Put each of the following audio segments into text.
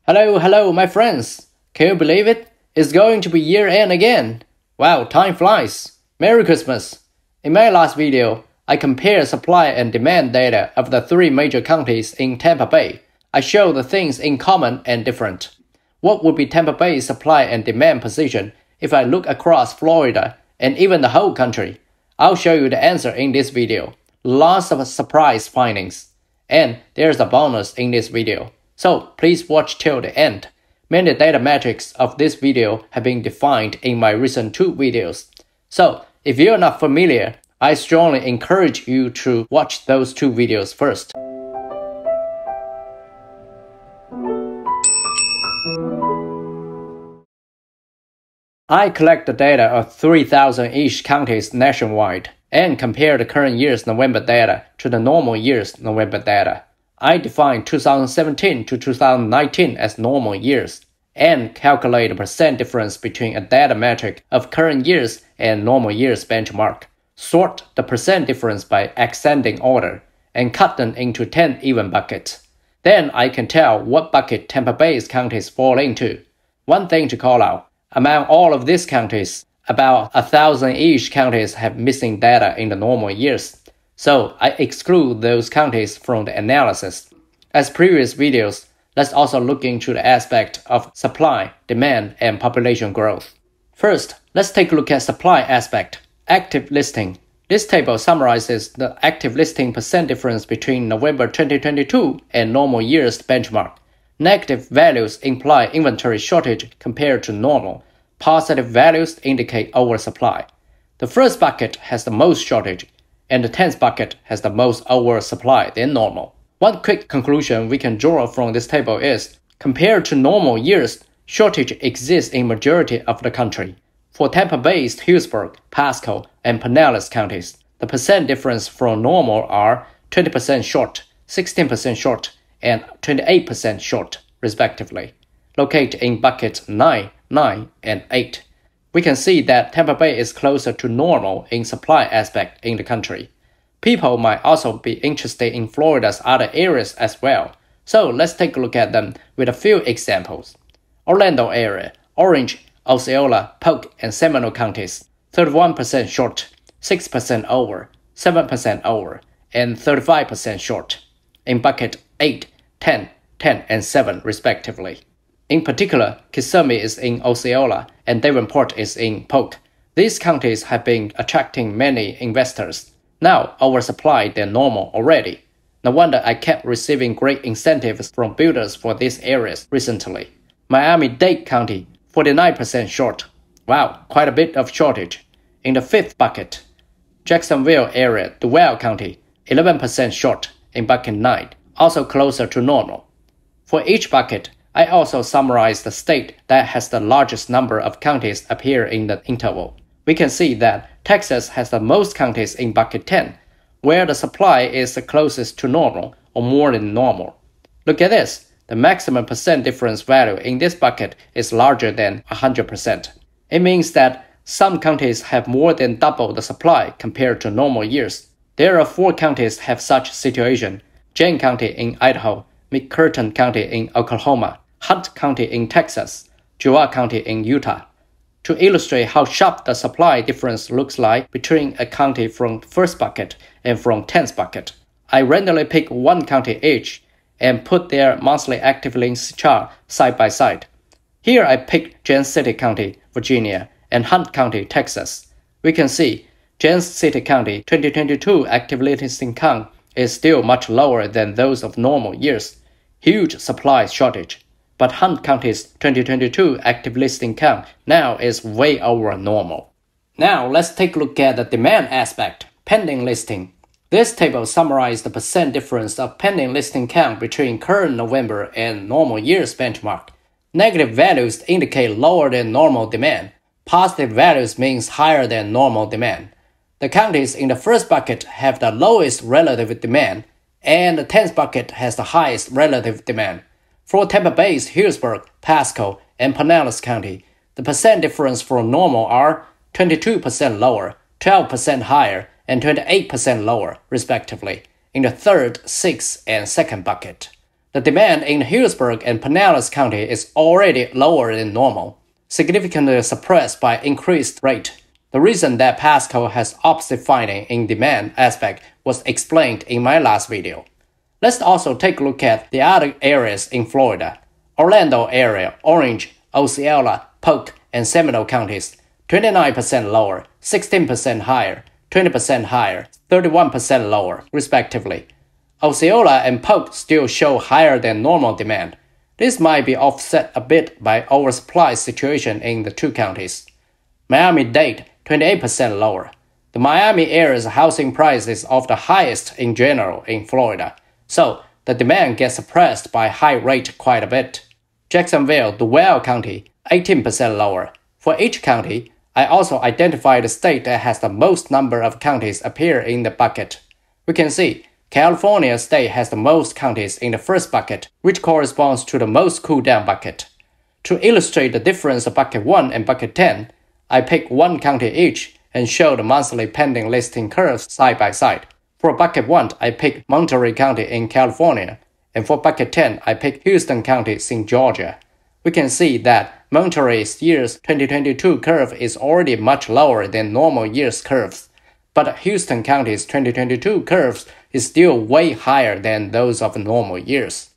Hello, my friends. Can you believe it? It's going to be year end again. Wow, time flies. Merry Christmas. In my last video, I compared supply and demand data of the three major counties in Tampa Bay. I showed the things in common and different. What would be Tampa Bay's supply and demand position if I look across Florida and even the whole country? I'll show you the answer in this video. Lots of surprise findings. And there's a bonus in this video. So please watch till the end. Many data metrics of this video have been defined in my recent two videos. So if you're not familiar, I strongly encourage you to watch those two videos first. I collect the data of 3,000-ish counties nationwide and compare the current year's November data to the normal year's November data. I define 2017 to 2019 as normal years and calculate the percent difference between a data metric of current years and normal years benchmark. Sort the percent difference by ascending order and cut them into 10 even buckets. Then I can tell what bucket Tampa Bay's counties fall into. One thing to call out, among all of these counties, about 1,000-ish counties have missing data in the normal years. So I exclude those counties from the analysis. As previous videos, let's also look into the aspect of supply, demand, and population growth. First, let's take a look at supply aspect, active listing. This table summarizes the active listing percent difference between November 2022 and normal year's benchmark. Negative values imply inventory shortage compared to normal. Positive values indicate oversupply. The first bucket has the most shortage, and the 10th bucket has the most oversupply than normal. One quick conclusion we can draw from this table is, compared to normal years, shortage exists in majority of the country. For Tampa Bay's Hillsborough, Pasco, and Pinellas counties, the percent difference from normal are 20% short, 16% short, and 28% short, respectively, located in buckets 9, 9, and 8. We can see that Tampa Bay is closer to normal in supply aspect in the country. People might also be interested in Florida's other areas as well, so let's take a look at them with a few examples. Orlando area, Orange, Osceola, Polk, and Seminole counties, 31% short, 6% over, 7% over, and 35% short, in bucket 8, 10, 10, and 7 respectively. In particular, Kissimmee is in Osceola and Davenport is in Polk. These counties have been attracting many investors, now oversupplied than normal already. No wonder I kept receiving great incentives from builders for these areas recently. Miami-Dade County, 49% short. Wow, quite a bit of shortage. In the 5th bucket, Jacksonville area, Duval County, 11% short in bucket 9, also closer to normal. For each bucket, I also summarize the state that has the largest number of counties appear in the interval. We can see that Texas has the most counties in bucket 10, where the supply is the closest to normal or more than normal. Look at this. The maximum percent difference value in this bucket is larger than 100%. It means that some counties have more than double the supply compared to normal years. There are 4 counties have such situation: Jane County in Idaho, McCurtain County in Oklahoma, Hunt County in Texas, Joa County in Utah. To illustrate how sharp the supply difference looks like between a county from 1st bucket and from 10th bucket, I randomly pick one county each and put their monthly active links chart side by side. Here I picked James City County, Virginia, and Hunt County, Texas. We can see James City County 2022 active listing count is still much lower than those of normal years. Huge supply shortage. But Hunt County's 2022 active listing count now is way over normal. Now let's take a look at the demand aspect, pending listing. This table summarizes the percent difference of pending listing count between current November and normal year's benchmark. Negative values indicate lower than normal demand. Positive values means higher than normal demand. The counties in the 1st bucket have the lowest relative demand, and the 10th bucket has the highest relative demand. For Tampa Bay's Hillsborough, Pasco, and Pinellas County, the percent difference from normal are 22% lower, 12% higher, and 28% lower, respectively, in the 3rd, 6th, and 2nd bucket. The demand in Hillsborough and Pinellas County is already lower than normal, significantly suppressed by increased rate. The reason that Pasco has opposite finding in demand aspect was explained in my last video. Let's also take a look at the other areas in Florida. Orlando area, Orange, Osceola, Polk, and Seminole counties, 29% lower, 16% higher, 20% higher, 31% lower, respectively. Osceola and Polk still show higher than normal demand. This might be offset a bit by oversupply situation in the two counties. Miami-Dade, 28% lower. The Miami area's housing price is of the highest in general in Florida, so the demand gets suppressed by high rate quite a bit. Jacksonville, Duval County, 18% lower. For each county, I also identified the state that has the most number of counties appear in the bucket. We can see California state has the most counties in the first bucket, which corresponds to the most cool-down bucket. To illustrate the difference of bucket 1 and bucket 10, I pick one county each and show the monthly pending listing curves side by side. For bucket 1, I pick Monterey County in California, and for bucket 10, I pick Houston County in Georgia. We can see that Monterey's year's 2022 curve is already much lower than normal year's curves, but Houston County's 2022 curves is still way higher than those of normal years.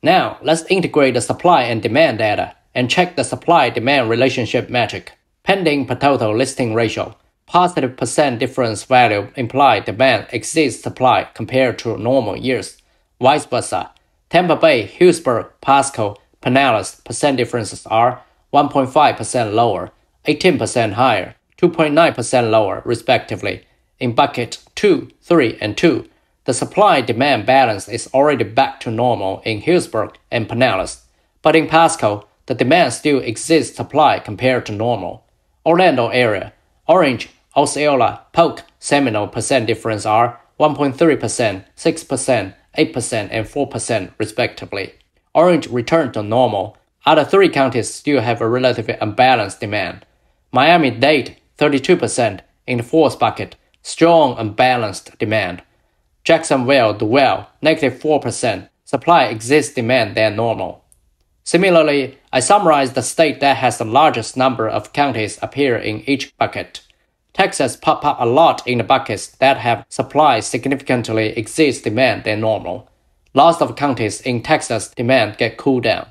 Now, let's integrate the supply and demand data and check the supply-demand relationship metric. Pending per total listing ratio. Positive percent difference value implied demand exceeds supply compared to normal years. Vice versa. Tampa Bay, Hillsborough, Pasco, Pinellas percent differences are 1.5% lower, 18% higher, 2.9% lower, respectively. In bucket 2, 3, and 2, the supply-demand balance is already back to normal in Hillsborough and Pinellas, but in Pasco, the demand still exceeds supply compared to normal. Orlando area, Orange, Osceola, Polk, Seminole percent difference are 1.3%, 6%, 8%, and 4% respectively. Orange returned to normal. Other three counties still have a relatively unbalanced demand. Miami-Dade, 32% in the fourth bucket, strong unbalanced demand. Jacksonville, Duval, negative 4%, supply exceeds demand than normal. Similarly, I summarized the state that has the largest number of counties appear in each bucket. Texas pop up a lot in the buckets that have supply significantly exceeds demand than normal. Lots of counties in Texas demand get cooled down.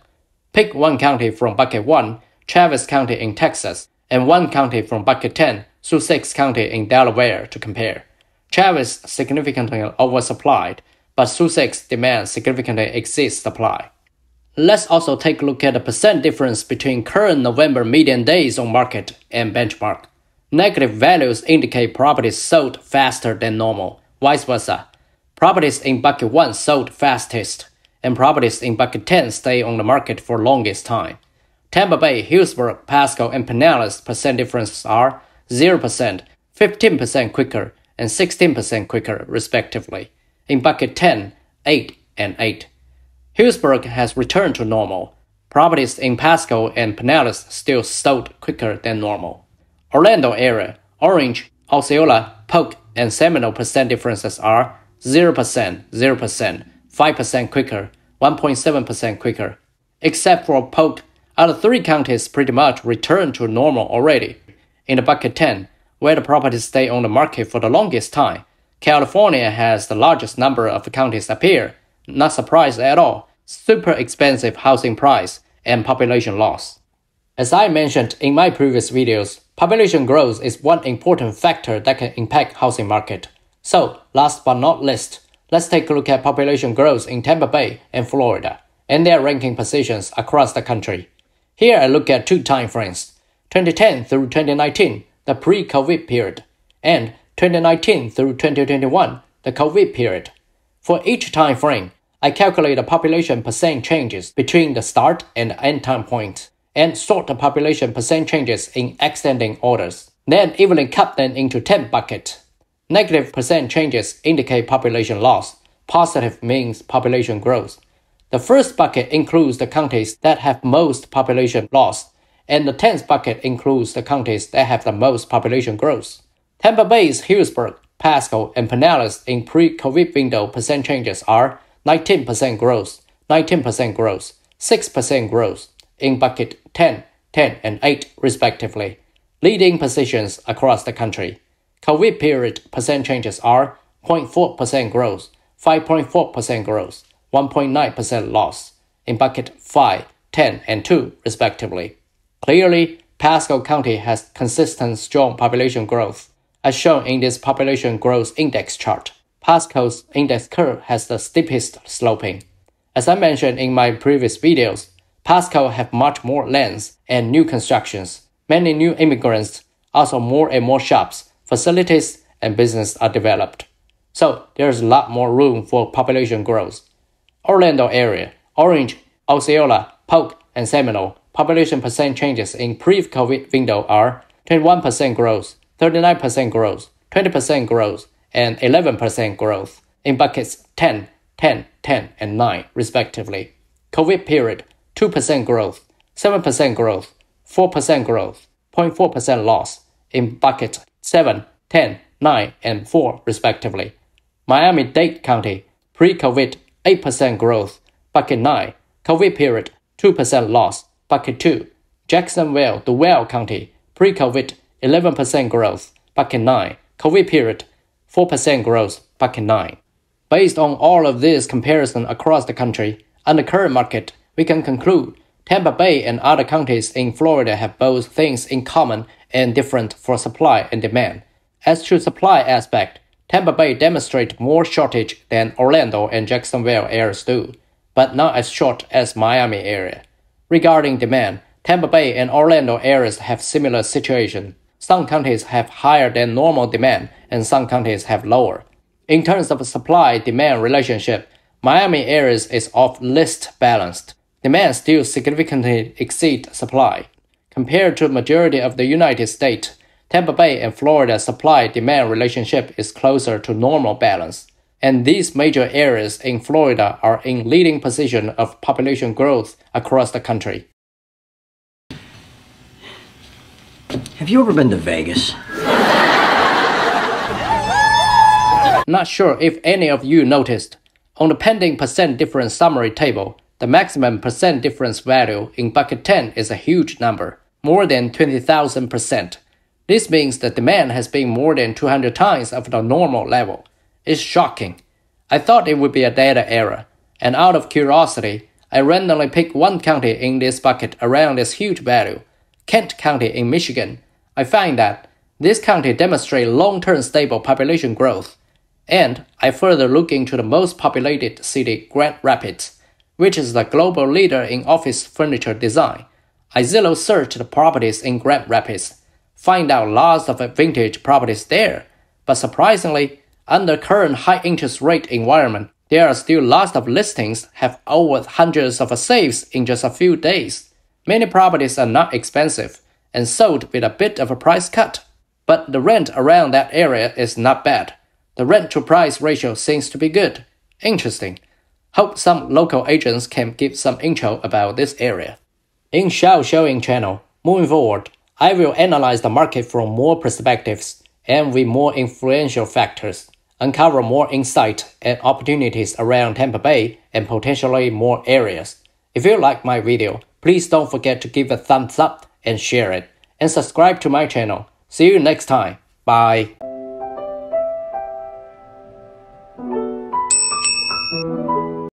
Pick one county from bucket 1, Travis County in Texas, and one county from bucket 10, Sussex County in Delaware to compare. Travis significantly oversupplied, but Sussex demand significantly exceeds supply. Let's also take a look at the percent difference between current November median days on market and benchmark. Negative values indicate properties sold faster than normal, vice versa. Properties in bucket 1 sold fastest, and properties in bucket 10 stay on the market for longest time. Tampa Bay, Hillsborough, Pasco, and Pinellas percent differences are 0%, 15% quicker, and 16% quicker, respectively. In bucket 10, 8, and 8. Hillsborough has returned to normal. Properties in Pasco and Pinellas still sold quicker than normal. Orlando area, Orange, Osceola, Polk, and Seminole percent differences are 0%, 0%, 5% quicker, 1.7% quicker. Except for Polk, other three counties pretty much returned to normal already. In the bucket 10, where the properties stay on the market for the longest time, California has the largest number of counties appear. Not surprised at all, super expensive housing price and population loss. As I mentioned in my previous videos, population growth is one important factor that can impact housing market. So, last but not least, let's take a look at population growth in Tampa Bay and Florida, and their ranking positions across the country. Here I look at two time frames, 2010 through 2019, the pre-COVID period, and 2019 through 2021, the COVID period. For each time frame, I calculate the population percent changes between the start and end time point, and sort the population percent changes in ascending orders. Then evenly cut them into 10 buckets. Negative percent changes indicate population loss. Positive means population growth. The first bucket includes the counties that have most population loss, and the 10th bucket includes the counties that have the most population growth. Tampa Bay's Hillsborough, Pasco, and Pinellas in pre-COVID window percent changes are 19% growth, 19% growth, 6% growth in bucket 10, 10, and 8 respectively, leading positions across the country. COVID period percent changes are 0.4% growth, 5.4% growth, 1.9% loss in bucket 5, 10, and 2 respectively. Clearly, Pasco County has consistent strong population growth, as shown in this population growth index chart. Pasco's index curve has the steepest sloping. As I mentioned in my previous videos, Pasco have much more lands and new constructions, many new immigrants, also more and more shops, facilities, and business are developed. So there's a lot more room for population growth. Orlando area, Orange, Osceola, Polk, and Seminole, population percent changes in pre-COVID window are 21% growth, 39% growth, 20% growth, and 11% growth in buckets 10, 10, 10, and 9 respectively. COVID period, 2% growth, 7% growth, 4% growth, 0.4% loss in buckets 7, 10, 9, and 4 respectively. Miami-Dade County, pre-COVID, 8% growth, bucket 9, COVID period, 2% loss, bucket 2. Jacksonville-Duval County, pre-COVID, 11% growth, bucket 9, COVID period, 4% growth, bucket 9. Based on all of this comparison across the country, on the current market, we can conclude Tampa Bay and other counties in Florida have both things in common and different for supply and demand. As to supply aspect, Tampa Bay demonstrate more shortage than Orlando and Jacksonville areas do, but not as short as Miami area. Regarding demand, Tampa Bay and Orlando areas have similar situation. Some counties have higher than normal demand and some counties have lower. In terms of supply-demand relationship, Miami areas is off-list balanced. Demand still significantly exceeds supply. Compared to majority of the United States, Tampa Bay and Florida supply-demand relationship is closer to normal balance. And these major areas in Florida are in leading position of population growth across the country. Have you ever been to Vegas? Not sure if any of you noticed. On the pending percent difference summary table, the maximum percent difference value in bucket 10 is a huge number, more than 20,000%. This means the demand has been more than 200 times of the normal level. It's shocking. I thought it would be a data error, and out of curiosity, I randomly picked one county in this bucket around this huge value, Kent County in Michigan. I find that this county demonstrates long-term stable population growth, and I further look into the most populated city, Grand Rapids, which is the global leader in office furniture design. I Zillow searched the properties in Grand Rapids, find out lots of vintage properties there, but surprisingly, under current high interest rate environment, there are still lots of listings have over hundreds of saves in just a few days. Many properties are not expensive and sold with a bit of a price cut, but the rent around that area is not bad. The rent-to-price ratio seems to be good. Interesting. Hope some local agents can give some intro about this area. In Shao Showing channel, moving forward, I will analyze the market from more perspectives and with more influential factors, uncover more insight and opportunities around Tampa Bay and potentially more areas. If you like my video, please don't forget to give a thumbs up and share it, and subscribe to my channel. See you next time. Bye.